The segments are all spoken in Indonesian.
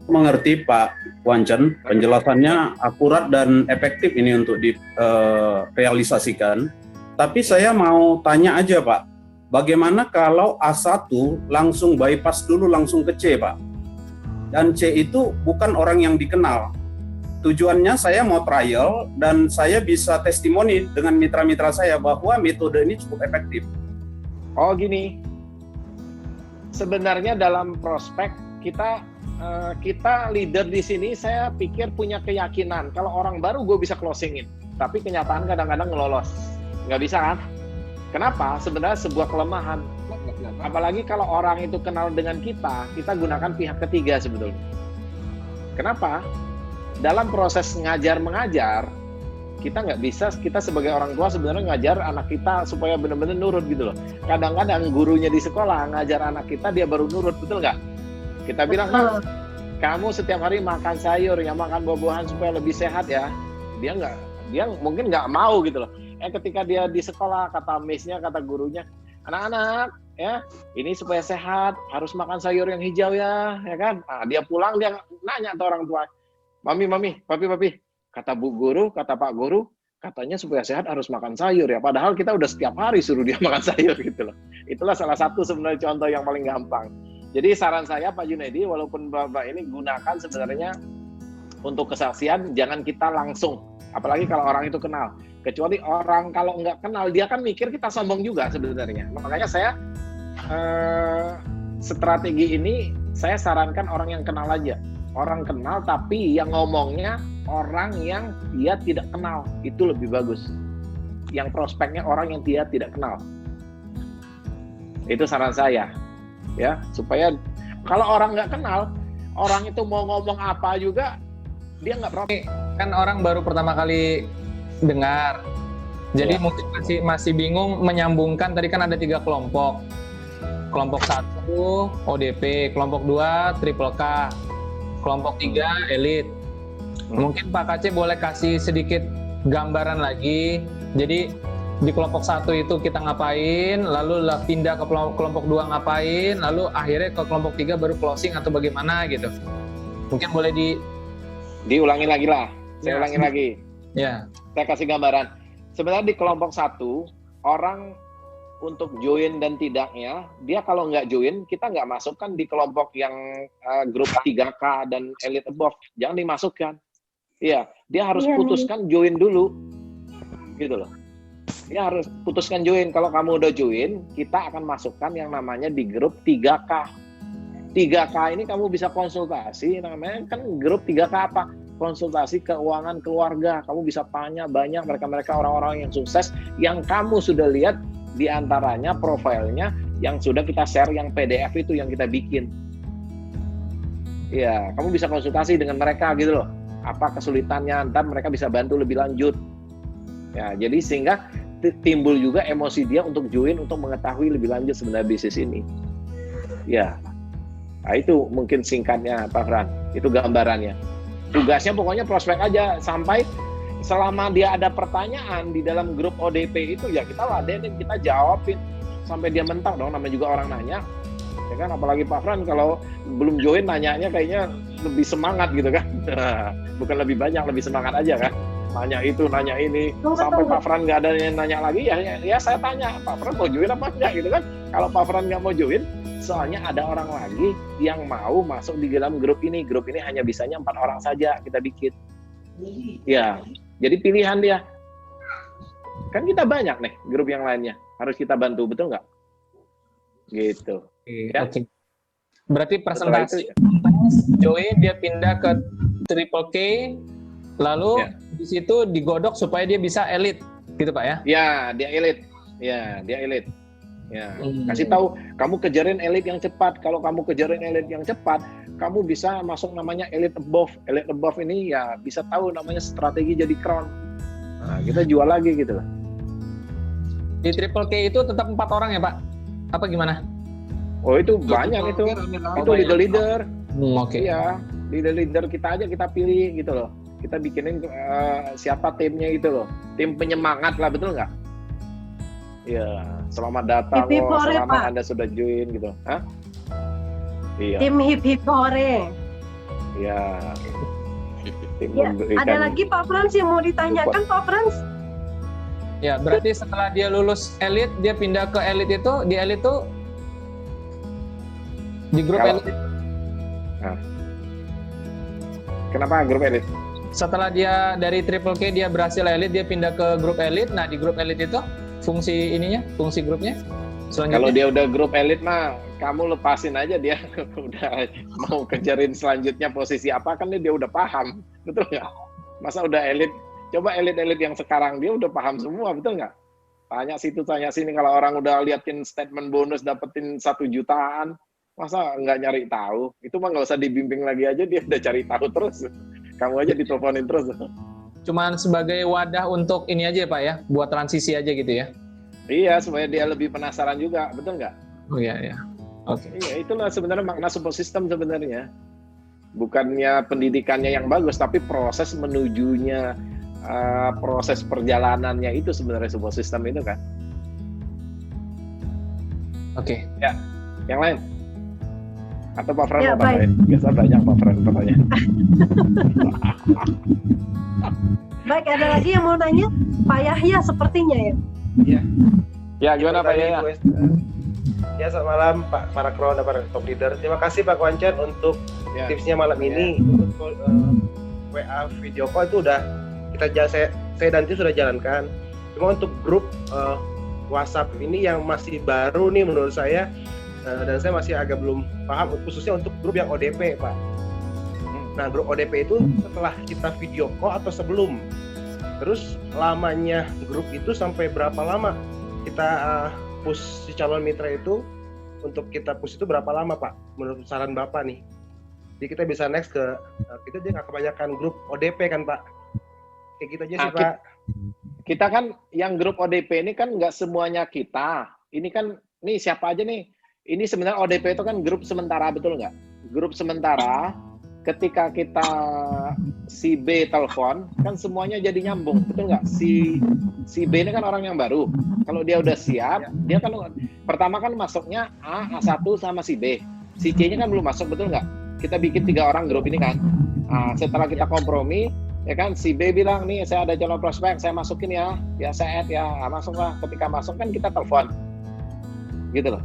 mengerti Pak Wancen, penjelasannya akurat dan efektif ini untuk direalisasikan. Tapi saya mau tanya aja Pak, bagaimana kalau A1 langsung bypass dulu langsung ke C Pak? Dan C itu bukan orang yang dikenal. Tujuannya saya mau trial dan saya bisa testimoni dengan mitra-mitra saya bahwa metode ini cukup efektif. Oh gini, sebenarnya dalam prospek kita leader di sini, saya pikir punya keyakinan kalau orang baru gue bisa closingin, tapi kenyataan kadang-kadang ngelolos, nggak bisa kan? Kenapa? Sebenarnya sebuah kelemahan. Apalagi kalau orang itu kenal dengan kita gunakan pihak ketiga sebetulnya. Kenapa? Dalam proses ngajar mengajar, kita nggak bisa, kita sebagai orang tua sebenarnya ngajar anak kita supaya benar-benar nurut gitu loh. Kadang-kadang gurunya di sekolah ngajar anak kita, dia baru nurut, betul nggak? Kita bilang, kamu setiap hari makan sayur, ya makan buah-buahan supaya lebih sehat ya. Dia mungkin nggak mau gitu loh. Ketika dia di sekolah, kata miss-nya, kata gurunya, anak-anak ya ini supaya sehat harus makan sayur yang hijau ya kan. Nah, dia pulang dia nanya ke orang tua, mami, papi, kata bu guru, kata pak guru, katanya supaya sehat harus makan sayur ya. Padahal kita udah setiap hari suruh dia makan sayur gitu loh. Itulah salah satu sebenarnya contoh yang paling gampang. Jadi saran saya Pak Junaidi, walaupun Bapak ini gunakan sebenarnya untuk kesaksian, jangan kita langsung, apalagi kalau orang itu kenal. Kecuali orang kalau nggak kenal, dia kan mikir kita sombong juga sebenarnya. Makanya saya strategi ini saya sarankan orang yang kenal aja. Orang kenal tapi yang ngomongnya orang yang dia tidak kenal, itu lebih bagus. Yang prospeknya orang yang dia tidak kenal. Itu saran saya. Ya, supaya kalau orang nggak kenal, orang itu mau ngomong apa juga dia nggak prospek. Kan orang baru pertama kali dengar, jadi mungkin masih bingung menyambungkan. Tadi kan ada 3 kelompok. Kelompok 1 ODP, kelompok 2 triple K, kelompok 3 elit. Mungkin Pak KC boleh kasih sedikit gambaran lagi. Jadi di kelompok 1 itu kita ngapain, lalu pindah ke kelompok 2 ngapain, lalu akhirnya ke kelompok 3 baru closing atau bagaimana gitu. Mungkin boleh diulangi lagi lah. Saya ulangi lagi. Ya. Saya kasih gambaran. Sebenarnya di kelompok 1, orang untuk join dan tidaknya, dia kalau nggak join, kita nggak masukkan di kelompok yang grup 3K dan elite above. Jangan dimasukkan. Iya, dia harus putuskan join dulu. Gitu loh. Dia harus putuskan join. Kalau kamu udah join, kita akan masukkan yang namanya di grup 3K. 3K ini kamu bisa konsultasi, namanya kan grup 3K apa? Konsultasi keuangan keluarga. Kamu bisa tanya banyak mereka-mereka orang-orang yang sukses yang kamu sudah lihat di antaranya profilnya yang sudah kita share yang PDF itu yang kita bikin. Ya, kamu bisa konsultasi dengan mereka gitu loh. Apa kesulitannya, ntar mereka bisa bantu lebih lanjut. Ya, jadi sehingga timbul juga emosi dia untuk join untuk mengetahui lebih lanjut sebenarnya bisnis ini. Ya. Nah, itu mungkin singkatnya Pak Fran. Itu gambarannya. Tugasnya pokoknya prospek aja sampai selama dia ada pertanyaan di dalam grup ODP itu ya kita ladenin, kita jawabin sampai dia mentak dong, namanya juga orang nanya. Ya kan, apalagi Pak Fran kalau belum join nanyanya kayaknya lebih semangat gitu kan. Bukan lebih banyak, lebih semangat aja kan. Nanya itu, nanya ini, sampai Pak Fran nggak ada yang nanya lagi ya saya tanya, Pak Fran mau join apa enggak gitu kan. Kalau Pak Fran nggak mau join, soalnya ada orang lagi yang mau masuk di dalam grup ini. Grup ini hanya bisanya 4 orang saja kita bikin. Ya, jadi pilihan dia. Kan kita banyak nih grup yang lainnya. Harus kita bantu, betul nggak? Gitu. Ya? Oke. Berarti presentasi join, dia pindah ke triple K, lalu di situ digodok supaya dia bisa elit, gitu Pak ya? Ya, dia elit. Ya, dia elit. Ya, kasih tahu kamu kejarin elit yang cepat. Kalau kamu kejarin elit yang cepat, kamu bisa masuk namanya elite above. Elite above ini ya bisa tahu namanya strategi jadi crown. Nah, kita jual lagi gitu lah. Di triple K itu tetap 4 orang ya Pak? Apa gimana? Oh itu banyak itu. Itu leader. Oke. Iya, leader kita aja kita pilih gitu loh. Kita bikinin siapa timnya gitu loh. Tim penyemangat lah, betul nggak? Iya, selamat datang loh, selamat Pak. Anda sudah join gitu. Hah? Iya. Tim hip hip hore. Ya. Tim Ya, memberikan ada lagi Pak Frans yang mau ditanyakan Pak Frans? Ya, berarti setelah dia lulus elit, dia pindah ke elit itu, di elit tuh di grup Kalau- elit. Kenapa grup elit? Setelah dia dari Triple K dia berhasil elit, dia pindah ke grup elit. Nah, di grup elit itu fungsi ininya, fungsi grupnya selanjutnya. Kalau dia udah grup elit mah, kamu lepasin aja dia udah mau kejarin selanjutnya posisi apa kan dia udah paham, betul nggak? Masa udah elit, coba elit-elit yang sekarang dia udah paham semua, betul nggak? Tanya situ, tanya sini, kalau orang udah liatin statement bonus dapetin 1 jutaan, masa nggak nyari tahu? Itu mah nggak usah dibimbing lagi aja, dia udah cari tahu terus. Kamu aja diteleponin terus. Cuman sebagai wadah untuk ini aja Pak ya, buat transisi aja gitu ya. Iya, supaya dia lebih penasaran juga, betul nggak? Oh iya ya. Oke. Iya, itulah sebenarnya makna support system sebenarnya. Bukannya pendidikannya yang bagus, tapi proses menujunya, proses perjalanannya itu sebenarnya support system itu kan. Oke. Yang lain? Atau Pak Fran Ya, mau tambahin? Biasa banyak Pak Fran pertanyaan. Baik, ada lagi yang mau nanya? Pak Yahya sepertinya ya. Ya, gimana Pak Yaya? Ya, selamat malam Pak para kru dan para top leader. Terima kasih Pak Kwancan untuk Ya. tipsnya malam ini. Untuk WA video call itu udah saya dan tim sudah jalankan. Cuma untuk grup WhatsApp ini yang masih baru nih menurut saya, dan saya masih agak belum paham, khususnya untuk grup yang ODP Pak. Nah, grup ODP itu setelah kita video call atau sebelum? Terus lamanya grup itu sampai berapa lama kita push si calon mitra itu, untuk kita push itu berapa lama Pak? Menurut saran Bapak nih. Jadi kita bisa next ke, kita aja nggak kebanyakan grup ODP kan Pak? Kayak gitu aja sih Pak. Kita kan yang grup ODP ini kan nggak semuanya kita. Ini kan, nih siapa aja nih? Ini sebenarnya ODP itu kan grup sementara, betul nggak? Grup sementara, ketika kita si B telepon, kan semuanya jadi nyambung, betul nggak? Si B ini kan orang yang baru. Kalau dia udah siap, dia kan pertama kan masuknya A1 sama si B. Si C-nya kan belum masuk, betul nggak? Kita bikin 3 orang grup ini kan. Setelah kita kompromi, ya kan, si B bilang, nih saya ada calon prospek, saya masukin ya saya add ya, masuklah. Ketika masuk kan kita telepon, gitu loh.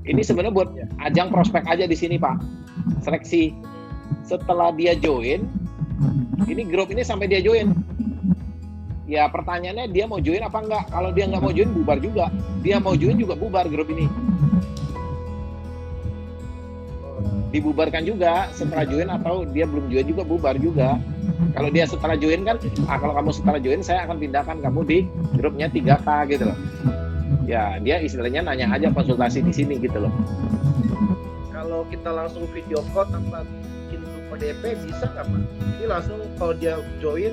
Ini sebenarnya buat ajang prospek aja di sini Pak, seleksi. Setelah dia join, ini grup ini sampai dia join. Ya pertanyaannya dia mau join apa enggak? Kalau dia nggak mau join, bubar juga. Dia mau join juga bubar grup ini. Dibubarkan juga setelah join, atau dia belum join juga bubar juga. Kalau dia setelah join kan, kalau kamu setelah join saya akan pindahkan kamu di grupnya 3K gitu loh. Ya dia istilahnya nanya aja, konsultasi di sini gitu loh. Kalau kita langsung video call tanpa bikin grup ODP bisa nggak Pak? Jadi langsung kalau dia join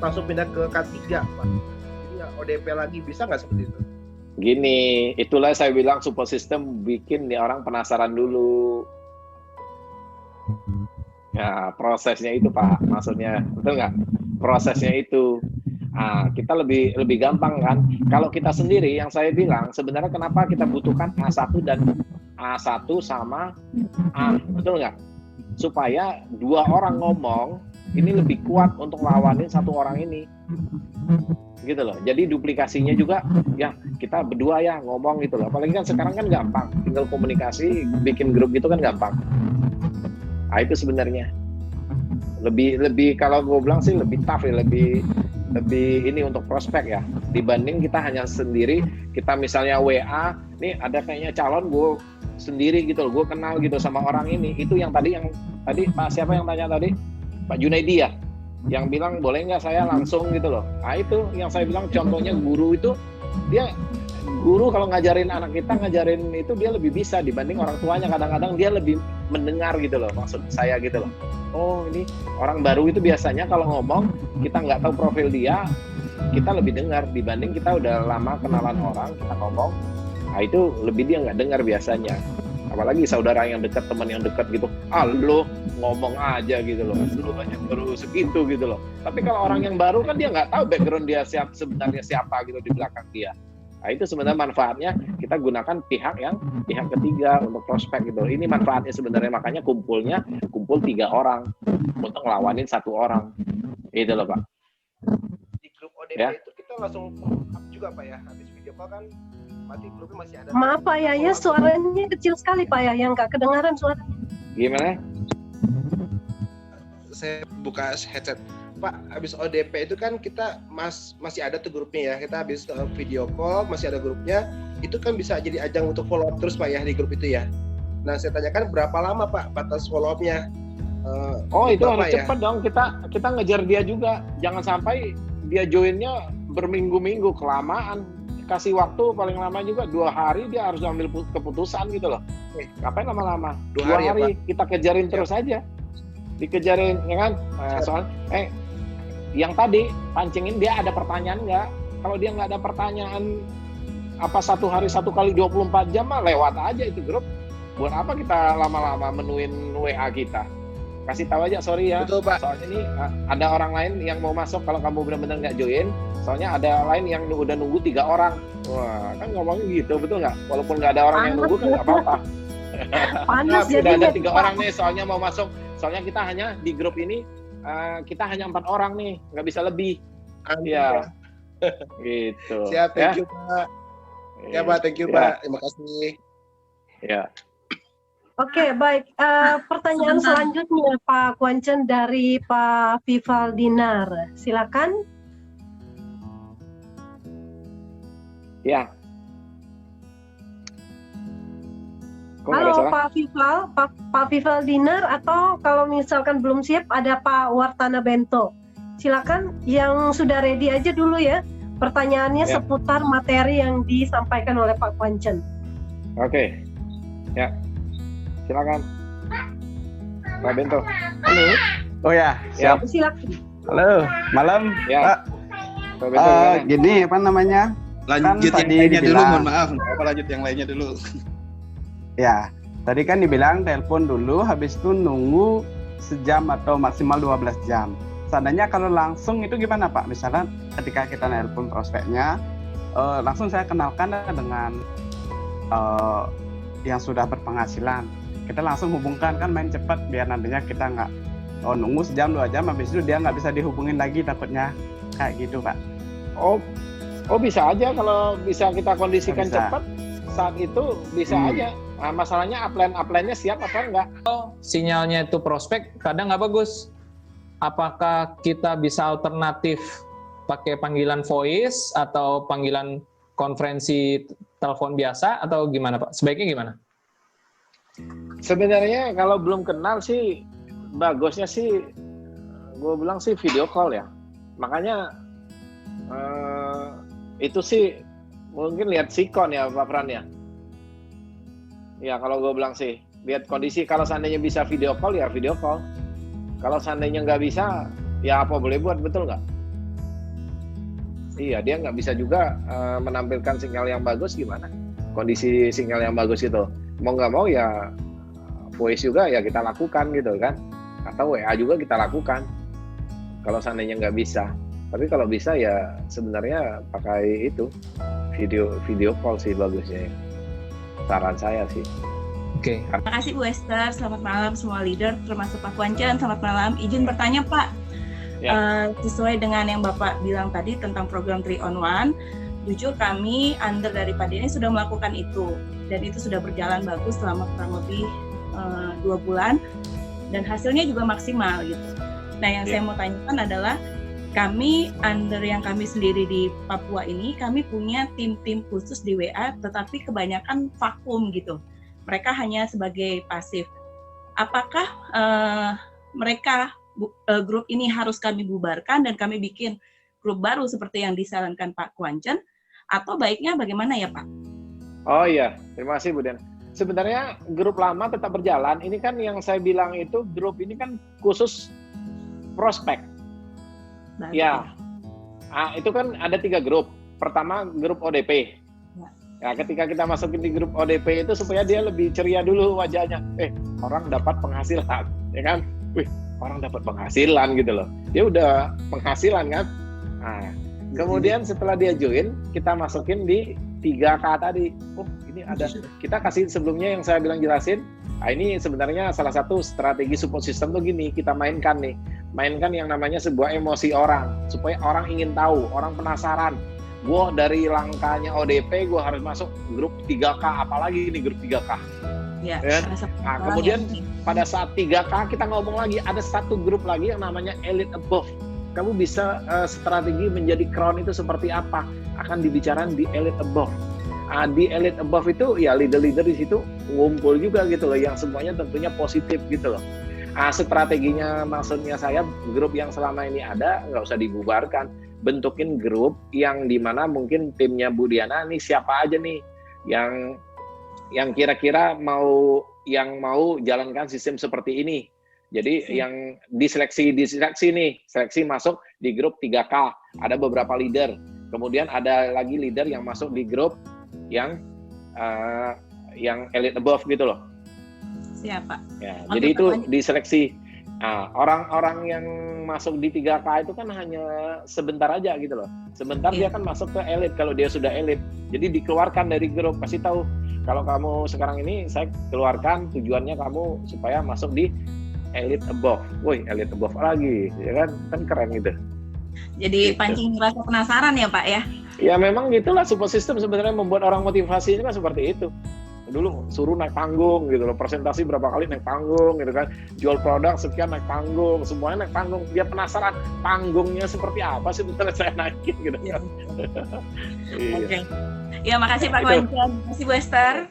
langsung pindah ke K3 Pak. Jadi nggak ODP lagi, bisa nggak seperti itu? Gini, itulah saya bilang support system bikin nih orang penasaran dulu. Ya prosesnya itu Pak, maksudnya betul nggak? Prosesnya itu. Kita lebih gampang kan. Kalau kita sendiri, yang saya bilang sebenarnya kenapa kita butuhkan A1 dan A1 sama A, betul nggak? Supaya 2 orang ngomong ini lebih kuat untuk lawanin 1 orang ini, gitu loh. Jadi duplikasinya juga ya kita berdua ya ngomong gitu loh. Apalagi kan sekarang kan gampang, tinggal komunikasi, bikin grup gitu kan gampang. Itu sebenarnya lebih kalau gue bilang sih lebih tough ya, lebih ini untuk prospek ya, dibanding kita hanya sendiri. Kita misalnya WA, nih ada kayaknya calon gue sendiri gitu loh, gue kenal gitu sama orang ini. Itu yang tadi Pak siapa yang tanya tadi? Pak Junaidi ya, yang bilang boleh nggak saya langsung gitu loh. Itu yang saya bilang contohnya guru itu, dia guru kalau ngajarin anak kita, ngajarin itu dia lebih bisa dibanding orang tuanya. Kadang-kadang dia lebih mendengar gitu loh, maksud saya gitu loh. Oh ini orang baru itu biasanya kalau ngomong kita nggak tahu profil dia, kita lebih dengar dibanding kita udah lama kenalan orang, kita ngomong, itu lebih dia nggak dengar biasanya. Apalagi saudara yang dekat, teman yang dekat gitu, lo ngomong aja gitu loh, lu aja baru segitu gitu loh. Tapi kalau orang yang baru kan dia nggak tahu background dia sebenarnya siapa gitu di belakang dia. Nah, itu sebenarnya manfaatnya kita gunakan pihak ketiga untuk prospek gitu. Ini manfaatnya sebenarnya, makanya kumpul 3 orang untuk ngelawanin 1 orang. Itu loh Pak. Di grup ODP Ya. itu kita langsung up juga Pak ya, habis video call kan berarti grupnya masih ada. Maaf Pak Yahya, suaranya kecil sekali Pak Yahya, nggak kedengaran suara. Gimana? Saya buka headset. Pak, habis ODP itu kan kita masih ada tuh grupnya ya. Kita habis video call masih ada grupnya. Itu kan bisa jadi ajang untuk follow up terus Pak ya di grup itu ya. Nah, saya tanyakan berapa lama Pak batas follow up-nya? Itu harus ya? cepat dong. Kita ngejar dia juga. Jangan sampai dia joinnya berminggu-minggu, kelamaan. Kasih waktu paling lama juga 2 hari dia harus ambil keputusan gitu loh. Ngapain lama-lama? 2 hari, ya, Pak? Kita kejarin terus aja. Dikejarin ya kan? Soal yang tadi pancingin dia ada pertanyaan nggak? Kalau dia nggak ada pertanyaan, apa 1 hari 1 kali 24 jam mah lewat aja itu grup. Buat apa kita lama-lama menuin WA kita? Kasih tahu aja, sorry ya. Betul Pak. Soalnya ini ada orang lain yang mau masuk, kalau kamu benar-benar nggak join, soalnya ada lain yang udah nunggu 3 orang. Wah, kan ngomongnya gitu, betul nggak? Walaupun nggak ada orang yang nunggu kan nggak apa-apa. Panas Udah jadi ada 3 orang nih, soalnya mau masuk. Soalnya kita hanya di grup ini kita hanya 4 orang nih, nggak bisa lebih. Iya. Gitu. Siap, thank you Pak. Ya Pak, thank you Pak. Terima kasih. Ya. Oke, baik. Pertanyaan selanjutnya Pak Kuancen dari Pak Vival Dinar. Silakan. Ya. Kok nggak ada Halo suara? Pak Vival, Pak Vival Dinar, atau kalau misalkan belum siap ada Pak Wartana Bento. Silakan yang sudah ready aja dulu ya. Pertanyaannya Ya. seputar materi yang disampaikan oleh Pak Kuancen. Oke. Ya. Silakan. Pak Bento. Halo. Oh ya, siap. Silakan. Halo, malam, Ya. Pak. Pak Bento gimana? Gini, apa namanya? Lanjut Kan yang tadi lainnya dulu, dibilang. mohon maaf. Apa lanjut yang lainnya dulu? Ya, tadi kan dibilang telepon dulu, habis itu nunggu sejam atau maksimal 12 jam. Seandainya kalau langsung itu gimana Pak? Misalnya ketika kita nelpon prospeknya, langsung saya kenalkan dengan yang sudah berpenghasilan. Kita langsung hubungkan, kan main cepat biar nantinya kita nggak nunggu sejam 2 jam, habis itu dia nggak bisa dihubungin lagi takutnya kayak gitu Pak. Oh bisa aja, kalau bisa kita kondisikan Bisa. cepat saat itu bisa aja. Nah, masalahnya upline-nya siap apa enggak? Sinyalnya itu prospek kadang nggak bagus. Apakah kita bisa alternatif pakai panggilan voice atau panggilan konferensi telepon biasa atau gimana Pak? Sebaiknya gimana? Sebenarnya kalau belum kenal sih bagusnya sih gue bilang sih video call ya. Makanya itu sih mungkin lihat sikon ya Pak Fran ya. Ya kalau gue bilang sih lihat kondisi, kalau seandainya bisa video call ya video call. Kalau seandainya nggak bisa ya apa boleh buat, betul nggak? Iya, dia nggak bisa juga menampilkan sinyal yang bagus, gimana? Kondisi sinyal yang bagus itu. Mau nggak mau ya voice juga ya kita lakukan gitu kan. Atau WA juga kita lakukan. Kalau seandainya nggak bisa. Tapi kalau bisa ya sebenarnya pakai itu video call sih bagusnya. Saran saya sih. Oke. Terima kasih Bu Esther, selamat malam semua leader, termasuk Pak Kuancen, selamat malam. Izin bertanya Pak, sesuai dengan yang Bapak bilang tadi tentang program 3-on-1, jujur kami under dari Pak Denny sudah melakukan itu, dan itu sudah berjalan bagus selama kurang lebih 2 bulan, dan hasilnya juga maksimal gitu. Nah yang saya mau tanyakan adalah, kami under yang kami sendiri di Papua ini, kami punya tim-tim khusus di WA, tetapi kebanyakan vakum gitu. Mereka hanya sebagai pasif. Apakah mereka grup ini harus kami bubarkan dan kami bikin grup baru seperti yang disarankan Pak Kuancen, atau baiknya bagaimana ya Pak? Oh iya, terima kasih Bu Den. Sebenarnya grup lama tetap berjalan. Ini kan yang saya bilang itu grup ini kan khusus prospek. Baru Ya, itu kan ada 3 grup. Pertama grup ODP. Ya, ketika kita masukin di grup ODP itu supaya dia lebih ceria dulu wajahnya. Orang dapat penghasilan, ya kan? Wih, orang dapat penghasilan gitu loh. Dia udah penghasilan kan? Nah, kemudian setelah dia join, kita masukin di 3K tadi. Oh, ini ada, kita kasih sebelumnya yang saya bilang jelasin. Nah, ini sebenarnya salah satu strategi support system tuh gini, kita mainkan yang namanya sebuah emosi orang, supaya orang ingin tahu, orang penasaran. Gue dari langkahnya ODP, gue harus masuk grup 3K, apalagi ini grup 3K. Ya, nah, kemudian pada saat 3K kita ngomong lagi, ada satu grup lagi yang namanya Elite Above. Kamu bisa strategi menjadi crown itu seperti apa, akan dibicarakan di Elite Above. Di Elite Above itu ya leader-leader di situ ngumpul juga gitu loh, yang semuanya tentunya positif gitu loh. Strateginya maksudnya saya, grup yang selama ini ada nggak usah dibubarkan, bentukin grup yang dimana mungkin timnya Bu Diana nih siapa aja nih yang kira-kira mau jalankan sistem seperti ini. Jadi yang diseleksi nih, seleksi masuk di grup 3K, ada beberapa leader. Kemudian ada lagi leader yang masuk di grup yang Elite Above gitu loh. Siapa? Ya, jadi itu diseleksi. Orang-orang yang masuk di 3K itu kan hanya sebentar aja gitu loh. Sebentar dia kan masuk ke elite kalau dia sudah elite. Jadi dikeluarkan dari grup, kasih tahu kalau kamu sekarang ini saya keluarkan, tujuannya kamu supaya masuk di Elite Above. Woi, Elite Above lagi, ya kan keren gitu. Jadi pancing rasa penasaran ya Pak ya? Ya memang gitulah support system sebenarnya, membuat orang motivasi kan seperti itu. Dulu suruh naik panggung gitu loh, presentasi berapa kali naik panggung gitu kan, jual produk sekian naik panggung, semuanya naik panggung. Dia penasaran panggungnya seperti apa sih setelah saya naikin gitu kan. Oke. Ya makasih Pak Kwancan, makasih Bu Esther.